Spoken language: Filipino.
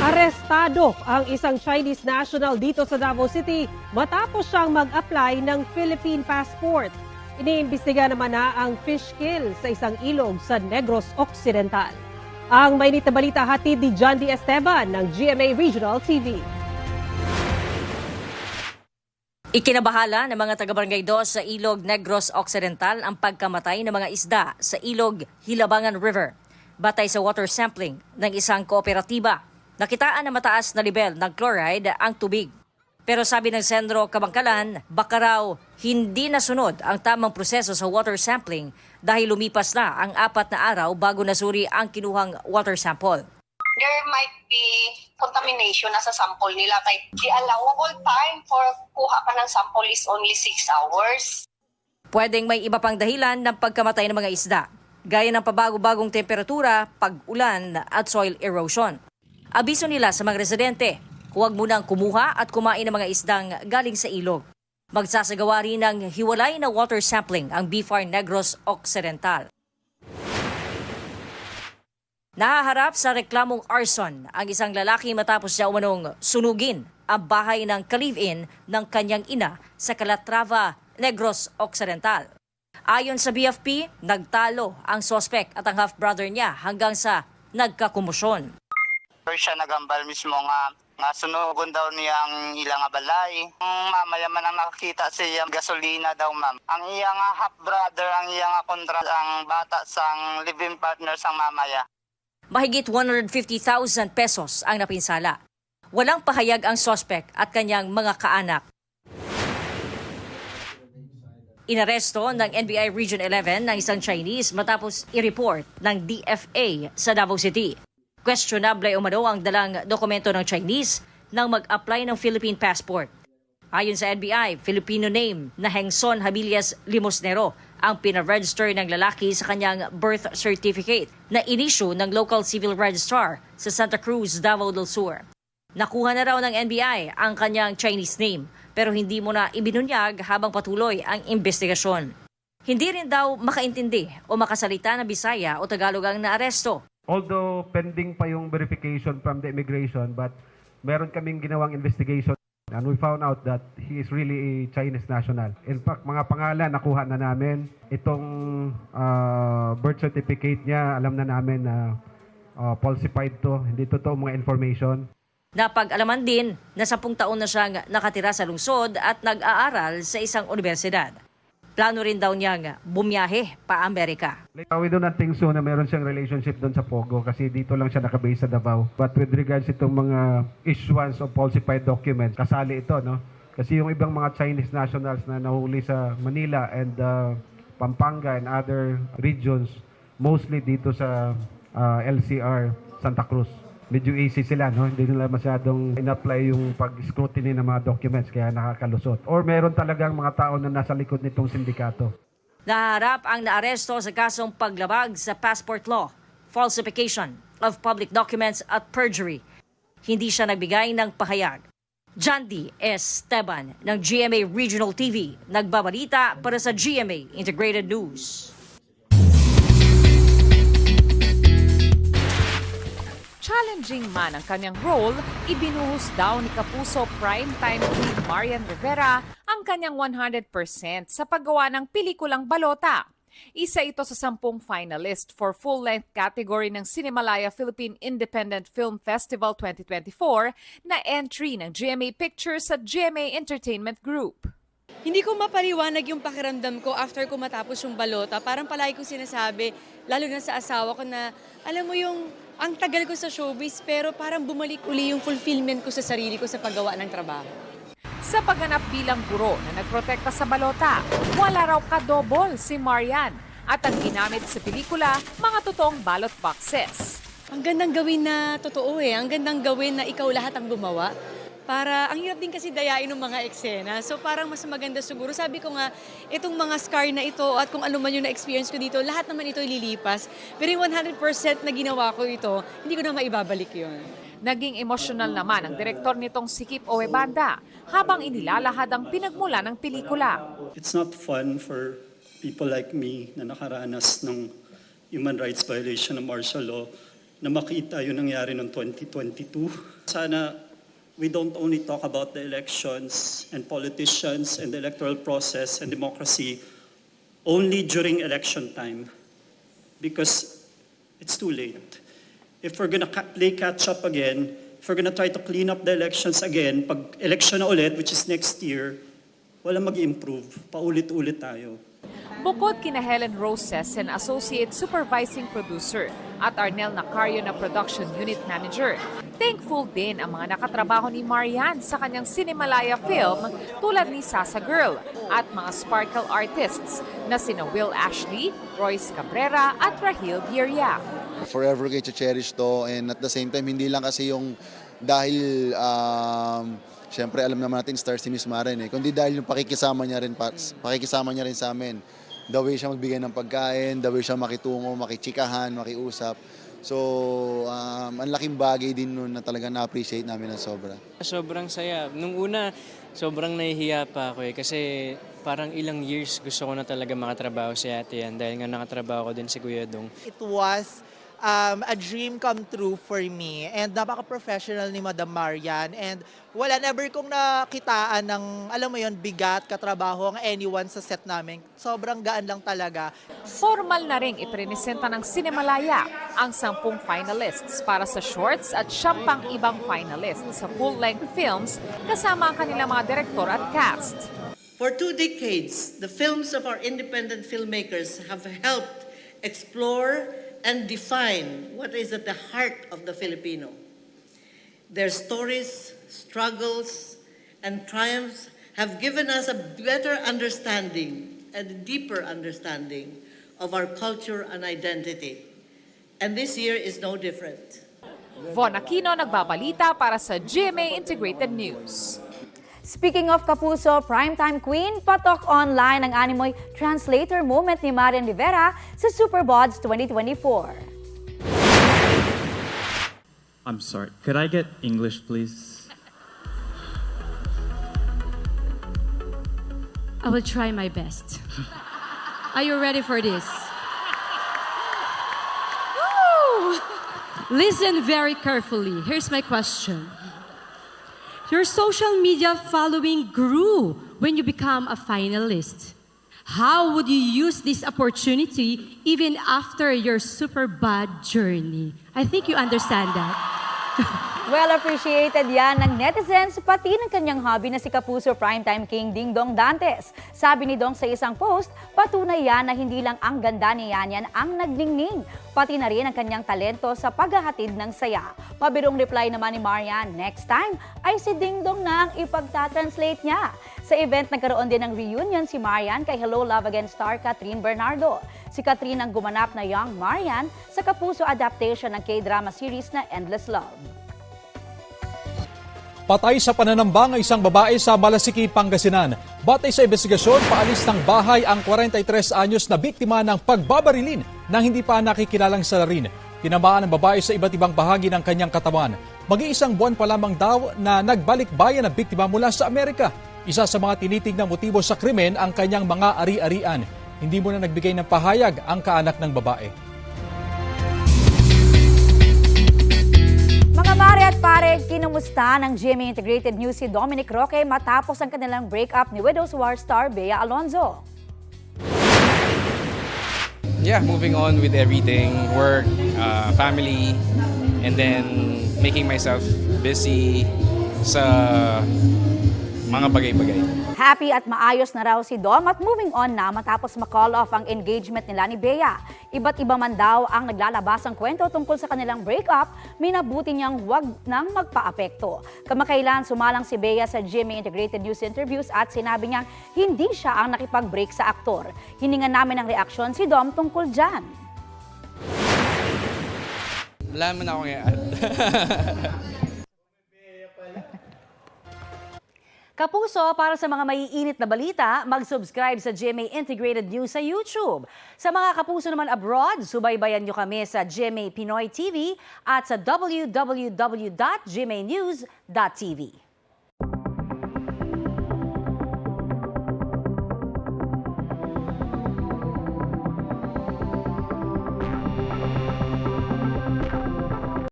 Arestado ang isang Chinese national dito sa Davao City matapos siyang mag-apply ng Philippine passport. Iniimbestiga naman na ang fish kill sa isang ilog sa Negros Occidental. Ang mainit na balita hatid ni John D. Esteban ng GMA Regional TV. Ikinabahala ng mga taga-Barangay 2 sa Ilog Negros Occidental ang pagkamatay ng mga isda sa Ilog Hilabangan River. Batay sa water sampling ng isang kooperatiba, nakitaan na mataas na level ng chloride ang tubig. Pero sabi ng Sentro Kabangkalan, baka raw hindi nasunod ang tamang proseso sa water sampling dahil lumipas na ang 4 na araw bago nasuri ang kinuhang water sample. There might be contamination na sa sample nila. Kaya the allowable time for kuha pa ng sample is only 6 hours. Pwedeng may iba pang dahilan ng pagkamatay ng mga isda, gaya ng pabago-bagong temperatura, pag-ulan at soil erosion. Abiso nila sa mga residente, huwag munang kumuha at kumain ng mga isdang galing sa ilog. Magsasagawa rin ng hiwalay na water sampling ang BFAR Negros Occidental. Nahaharap sa reklamong arson ang isang lalaki matapos siya umanong sunugin ang bahay ng ka-live-in ng kanyang ina sa Calatrava, Negros Occidental. Ayon sa BFP, nagtalo ang sospek at ang half-brother niya hanggang sa nagkakumusyon. Siya nagambal mismo nga sunugon daw niya ang ilang balay. Mamaya man ang nakakita siya gasolina daw ma'am. Ang iyang half-brother, ang iyang kontra ang bata sang live-in partner sang mamaya. Mahigit 150,000 pesos ang napinsala. Walang pahayag ang sospek at kanyang mga kaanak. Inaresto ng NBI Region 11 ng isang Chinese matapos i-report ng DFA sa Davao City. Questionable umano ang dalang dokumento ng Chinese nang mag-apply ng Philippine passport. Ayon sa NBI, Filipino name na Hengson Habilias Limosnero ang pina-register ng lalaki sa kanyang birth certificate na inisyu ng local civil registrar sa Santa Cruz, Davao del Sur. Nakuha na raw ng NBI ang kanyang Chinese name pero hindi mo na ibinunyag habang patuloy ang investigasyon. Hindi rin daw makaintindi o makasalita ng Bisaya o Tagalog ang naaresto. Although pending pa yung verification from the immigration, but meron kaming ginawang investigation and we found out that he is really a Chinese national. In fact, mga pangalan nakuha na namin. Itong birth certificate niya, alam na namin na falsified to. Hindi totoo mga information. Napag-alaman din na 10 taon na siyang nakatira sa lungsod at nag-aaral sa isang universidad. Plano rin daw niyang bumiyahe pa Amerika. We do not think so na meron siyang relationship doon sa Pogo kasi dito lang siya nakabase sa Davao. But with regards itong mga issuance of falsified documents, kasali ito, no? Kasi yung ibang mga Chinese nationals na nahuli sa Manila and Pampanga and other regions, mostly dito sa LCR Santa Cruz. Medyo easy sila, no? Hindi nila masyadong in-apply yung pag-scrutiny ng mga documents kaya nakakalusot. Or meron talagang mga tao na nasa likod nitong sindikato. Naharap ang naaresto sa kasong paglabag sa passport law, falsification of public documents at perjury. Hindi siya nagbigay ng pahayag. John D. Esteban ng GMA Regional TV, nagbabalita para sa GMA Integrated News. Challenging man ang kanyang role, ibinuhos daw ni Kapuso primetime queen Marian Rivera ang kanyang 100% sa paggawa ng pelikulang Balota. Isa ito sa 10 finalist for full-length category ng Cinemalaya Philippine Independent Film Festival 2024 na entry ng GMA Pictures at GMA Entertainment Group. Hindi ko mapaliwanag yung pakiramdam ko after ko matapos yung Balota. Parang palagi ko sinasabi, lalo na sa asawa ko na, alam mo yung, ang tagal ko sa showbiz pero parang bumalik uli yung fulfillment ko sa sarili ko sa paggawa ng trabaho. Sa pagganap bilang guro na nagprotekta sa Balota, wala raw kadobol si Marian at ang ginamit sa pelikula, mga totoong ballot boxes. Ang gandang gawin na totoo Ang gandang gawin na ikaw lahat ang gumawa. Para, ang hirap din kasi dayain ng mga eksena. So parang mas maganda siguro. Sabi ko nga, itong mga scar na ito at kung ano man yung na-experience ko dito, lahat naman ito ililipas. Pero yung 100% na ginawa ko ito, hindi ko na maibabalik yun. Naging emosyonal naman ang direktor nitong si Kip Owebanda habang inilalahad ang pinagmula ng pelikula. It's not fun for people like me na nakaranas ng human rights violation ng martial law na makita yung nangyari noong 2022. Sana we don't only talk about the elections and politicians and the electoral process and democracy only during election time, because it's too late. If we're gonna play catch up again, if we're gonna try to clean up the elections again, pag election na ulit, which is next year, wala mag-improve. Paulit-ulit tayo. Bukod kina Helen Roses and Associate Supervising Producer at Arnel Nacario na Production Unit Manager, thankful din ang mga nakatrabaho ni Marian sa kanyang Cinemalaya film tulad ni Sasa Girl at mga sparkle artists na sina Will Ashley, Royce Cabrera at Rahil Birria. Forever kayo cherish to, and at the same time hindi lang kasi yung dahil syempre alam naman natin star si Miss Maren kundi dahil yung pakikisama niya rin sa amin. The way siya magbigay ng pagkain, the way siya makitungo, makichikahan, makiusap. So, ang laking bagay din nun na talagang na-appreciate namin ng sobra. Sobrang saya. Nung una, sobrang nahihiya pa ako kasi parang ilang years gusto ko na talaga makatrabaho si Ate Yan dahil nga nakatrabaho ko din si Kuya Dong. It was a dream come true for me, and napaka-professional ni Madam Marian, and wala never kong nakitaan ng, alam mo yon, bigat, katrabaho ang anyone sa set namin. Sobrang gaan lang talaga. Formal na ring ipresenta ng Cinemalaya ang 10 finalists para sa shorts at 10 pang ibang finalists sa full-length films kasama ang kanilang mga direktor at cast. For 2 decades, the films of our independent filmmakers have helped explore and define what is at the heart of the Filipino. Their stories, struggles, and triumphs have given us a better understanding and a deeper understanding of our culture and identity. And this year is no different. Von Aquino nagbabalita para sa GMA Integrated News. Speaking of Kapuso, Primetime Queen, patok online ang animoy translator moment ni Marian Rivera sa Superbods 2024. I'm sorry, could I get English, please? I will try my best. Are you ready for this? Woo! Listen very carefully. Here's my question. Your social media following grew when you become a finalist. How would you use this opportunity even after your super bad journey? I think you understand that. Well appreciated yan ng netizens, pati ng kanyang hobby na si Kapuso Primetime King Ding Dong Dantes. Sabi ni Dong sa isang post, patunay yan na hindi lang ang ganda ni Yan ang nagningning, pati na rin ang kanyang talento sa paghahatid ng saya. Pabirong reply naman ni Marian, next time ay si Ding Dong na ang ipagtatranslate niya. Sa event, nagkaroon din ng reunion si Marian kay Hello Love Again star Catherine Bernardo. Si Catherine ang gumanap na young Marian sa Kapuso adaptation ng K-drama series na Endless Love. Patay sa pananambang isang babae sa Malasiki, Pangasinan. Batay sa investigasyon, paalis ng bahay ang 43 anyos na biktima ng pagbabarilin ng hindi pa nakikilalang salarin. Tinamaan ang babae sa iba't ibang bahagi ng kanyang katawan. Mag-iisang buwan pa lamang daw na nagbalik-bayan ang biktima mula sa Amerika. Isa sa mga tinitignang motibo sa krimen ang kanyang mga ari-arian. Hindi muna nagbigay ng pahayag ang kaanak ng babae. Mga mare at pare, kinumusta ng GMA Integrated News si Dominic Roque matapos ang kanilang breakup ni Widows War star Bea Alonzo. Yeah, moving on with everything, work, family, and then making myself busy sa mga bagay-bagay. Happy at maayos na raw si Dom at moving on na matapos ma-call off ang engagement nila ni Bea. Iba't iba man daw ang naglalabas ang kwento tungkol sa kanilang breakup, minabuti niyang wag nang magpa-apekto. Kamakailan sumalang si Bea sa GMA Integrated News interviews at sinabi niyang hindi siya ang nakipag-break sa aktor. Hiningan namin ng reaksyon si Dom tungkol dyan. Wala man ako ngayon. Kapuso, para sa mga maiinit na balita, mag-subscribe sa GMA Integrated News sa YouTube. Sa mga kapuso naman abroad, subaybayan nyo kami sa GMA Pinoy TV at sa www.gmanews.tv.